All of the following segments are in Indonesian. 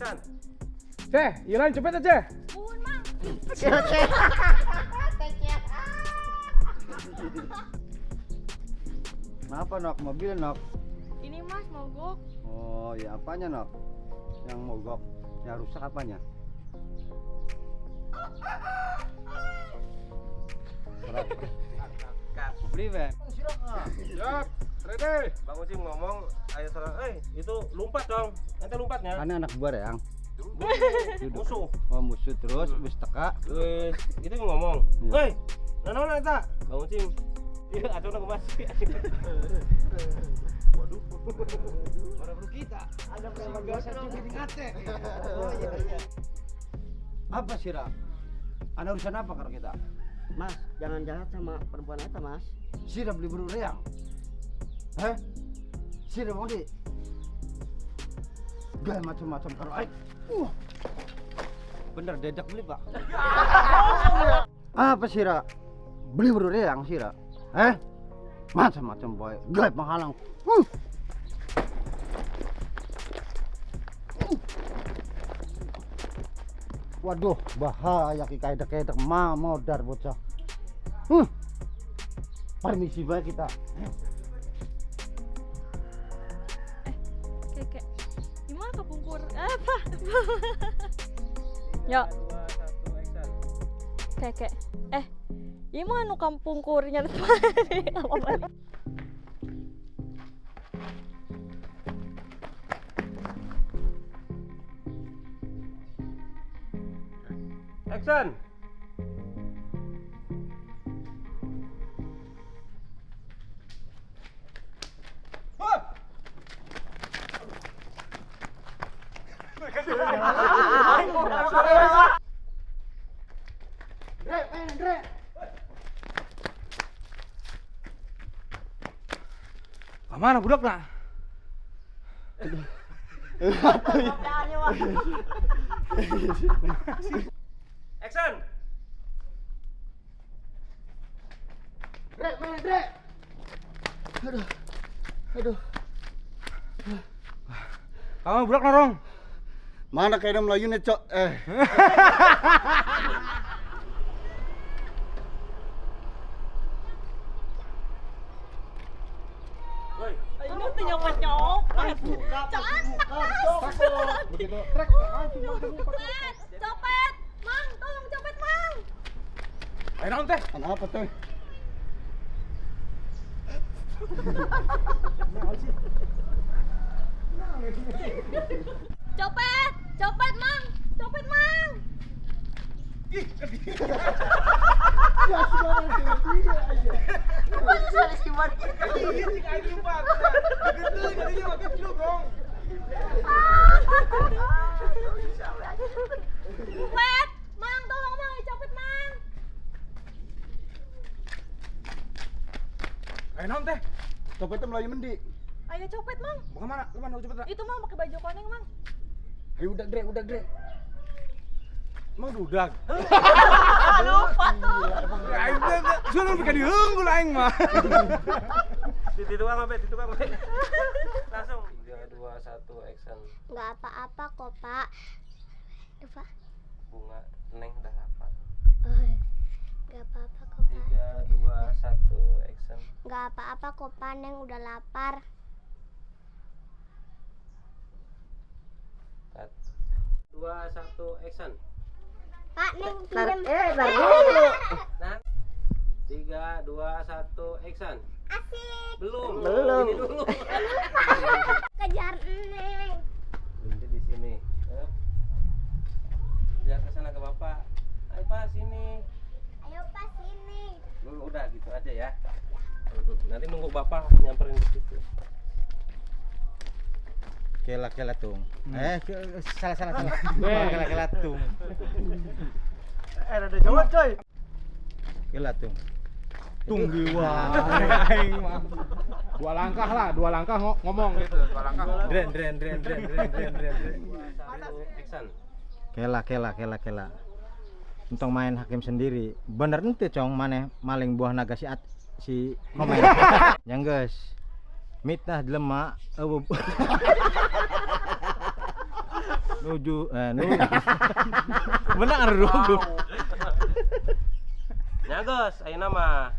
action. Ceh, Ilan cepet aja. Bun, Mang. Kenapa Nok? Mobil Nok? Ini Mas mogok. Oh ya apanya Nok? Yang mogok? Yang rusak apanya? Beli Ben. Siap, ready. Bang Ucim ngomong, ayo serang. Itu lompat dong. Ente lompatnya. Ane anak buah yang Musuh. oh musuh terus wis teka. Wes, itu ngomong. Iya. Hei, nana eta? Bang Ucim. Iya, ada orang kemas. Waduh. Baru kita. Ada perempuan juga di ngate. Oh iya. Apa sih Ra? Ada urusan apa kalau kita? Mas, jangan jahat sama perempuan itu, Mas. Sira beli burung reang. Heh? Sira mau di gak macam-macam kalau bener dedak beli Pak. Apa Sira? Beli burung reang Sira. Macam-macam boy. Gak menghalang. Waduh, bahaya ki kaedak-kaedak modar bocah. Permisi baik kita. Keke. Gimana kepungkur? Apa? Yo, Keke. Gimana kampungkurnya apa? Action. Kemana budak lah? Action. Aduh. Kamu budak norong. Mana kayak Melayu nih, Cok? Ini tuh nyopet-nyopet. Begitu trek Copet. Mang, tolong copet, Mang. ayo naon teh. Kenapa tuh? Copet, copet, Mang. Copet, Mang. Copet, Mang, tolong Mang, copet, Mang. Ayo naon teh. Copetnya Melayu mendi. Ayo copet, Mang. Mau kemana? Kemana cepet lah. Itu Mang pakai baju koneng, Mang. Ayo udah Dre. Emang dudak. Lupa tuh. Aing teh sudah bikin diheunggul aing mah. Di tukang apa? Langsung. 3, 2, 1 action. Nggak apa-apa kok Pak. Apa? Bunga Neng udah lapar. Nggak apa-apa kok Pak. 3, 2, 1 action. Nggak apa-apa kok Pak, Neng udah lapar. 2, 1 action. Pak, Neng pinjam. Tar dulu. Nah. 3, 2, 1 action. Asik. Belum. Belum. Ini dulu. Kejar Neng. Berhenti di sini. Biar ke sana ke Bapak. Ayo Pak sini. Ayo Pak sini. Udah gitu aja ya. Nanti nunggu Bapak nyamperin ke situ. Kela tung. Salah. Kela tung. Ada Jawa coy. Kela tung. Tunggu wah. Aing mah. Dua langkah ngomong gitu. 2 langkah. Dren. Action. Kela. Untung main hakim sendiri. Bener ente cong maneh maling buah naga si komen. Yang geus. Mitnah jelema nuju benar dulu. Nyagos, ayeuna mah.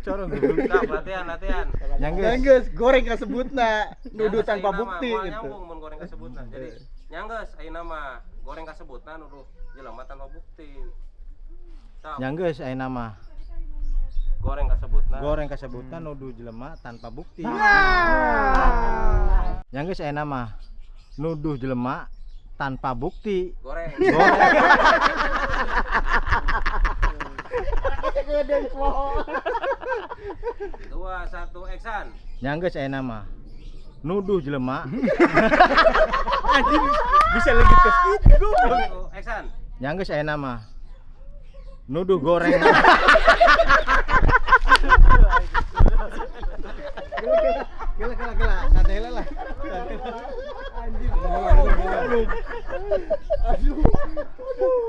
Corong dulu. Nah, latihan. Nyanggeus. goreng kasebutna, nuduh Nyanggeus tanpa ayeuna mah, bukti moal gitu. nyambung mun goreng kasebutna. Jadi nyanggeus ayeuna mah goreng kasebutna nuduh jelema tanpa bukti. Sok, Nyanggeus ayeuna mah goreng kasebutna. goreng kasebutna nuduh jelema tanpa bukti. Nyanggeus ayeuna mah nuduh jelema tanpa bukti. Goreng. Dua, satu, action. Nyanggeus ayeuna mah nuduh jelema Bisa lagi ke situ. Satu, action. Nyanggeus ayeuna mah nuduh goreng. Gila, santai lah. Aduh.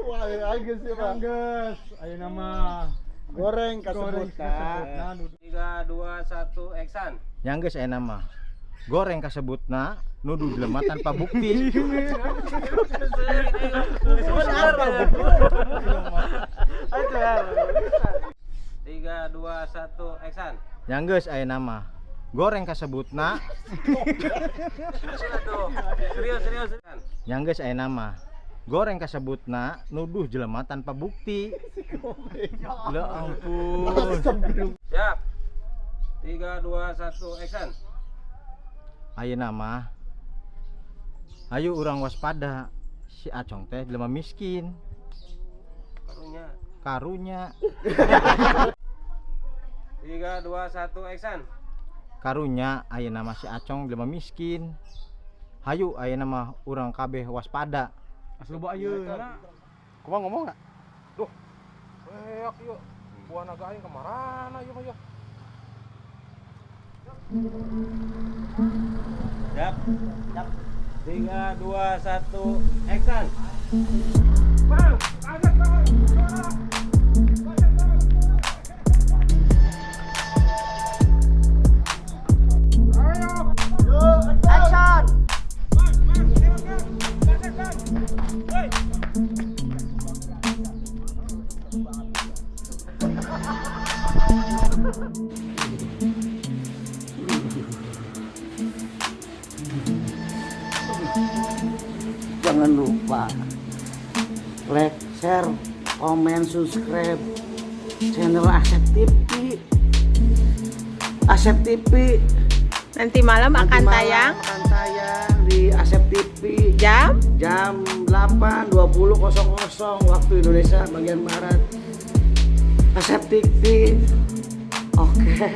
Wah, Agus ya, Bang. Nyanggeus ayeuna mah Goreng goreng kasebutna. kasebutna 3, 2, 1, action. Nyanggeus ayeuna mah goreng kasebutna nuduh jelema tanpa bukti. Tiga, 2, 1, action. Nyanggeus ayeuna mah goreng kasebutna Serius. nyanggeus ayeuna mah goreng kasebutna nuduh jelema tanpa bukti. Ya ampun. Siap. 3, 2, 1, action. Ayeuna mah ayo urang waspada si Acong teh jelema miskin karunya 3, 2, 1, action. karunya ayeuna mah si Acong jelema miskin. Hayu ayeuna mah urang kabeh waspada. Asloba ayeuna. Kumaha ngomong enggak? Weak yuk. Buah naga aing kemarana ieu mah ya. Siap. 3, 2, 1, action. Jangan lupa like, share, komen, subscribe channel Asep TV. Asep TV Nanti malam akan tayang di Asep TV jam jam 8.20 waktu Indonesia bagian barat. Asep TV. Oke.